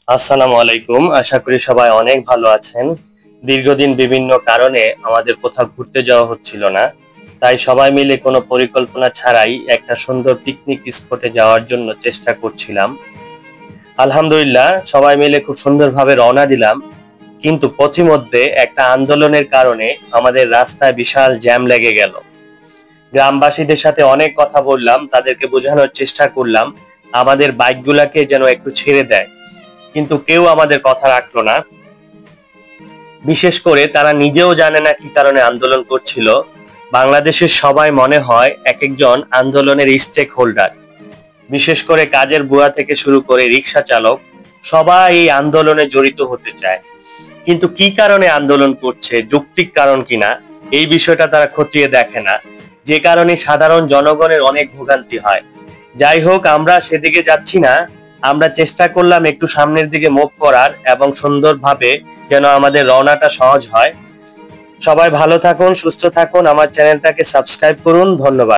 আসসালামু আলাইকুম। আশা করি সবাই অনেক ভালো আছেন। দীর্ঘদিন বিভিন্ন কারণে আমাদের কোথাও ঘুরতে যাওয়া হচ্ছিল না। তাই সবাই মিলে কোনো পরিকল্পনা ছাড়াই একটা সুন্দর পিকনিক স্পটে যাওয়ার জন্য চেষ্টা করছিলাম। আলহামদুলিল্লাহ সবাই মিলে খুব সুন্দরভাবে রওনা দিলাম। কিন্তু পথিমধ্যে একটা আন্দোলনের কারণে আমাদের রাস্তায় বিশাল জ্যাম লেগে গেল। গ্রামবাসীদের সাথে অনেক কথা বললাম, তাদেরকে বোঝানোর চেষ্টা করলাম আমাদের বাইকগুলাকে যেন একটু ছেড়ে দেয়। কিন্তু কেউ আমাদের কথা রাখলো না। বিশেষ করে তারা নিজেও জানে না কি কারণে আন্দোলন করছিল। বাংলাদেশের সবাই মনে হয় এক একজন আন্দোলনের স্টেক হোল্ডার। বিশেষ করে কাজের বুয়া থেকে শুরু করে রিক্সা চালক, সবাই এই আন্দোলনে জড়িত হতে চায়। কিন্তু কি কারণে আন্দোলন করছে, যৌক্তিক কারণ কিনা, এই বিষয়টা তারা খতিয়ে দেখে না। যে কারণে সাধারণ জনগণের অনেক ভোগান্তি হয়। যাই হোক, আমরা সেদিকে যাচ্ছি না। আমরা চেষ্টা করলাম একটু সামনের দিকে মুভ করার এবং সুন্দরভাবে যেন আমাদের রওনাটা সহজ হয়। সবাই ভালো থাকুন, সুস্থ থাকুন, আমার চ্যানেলটাকে সাবস্ক্রাইব করুন। ধন্যবাদ।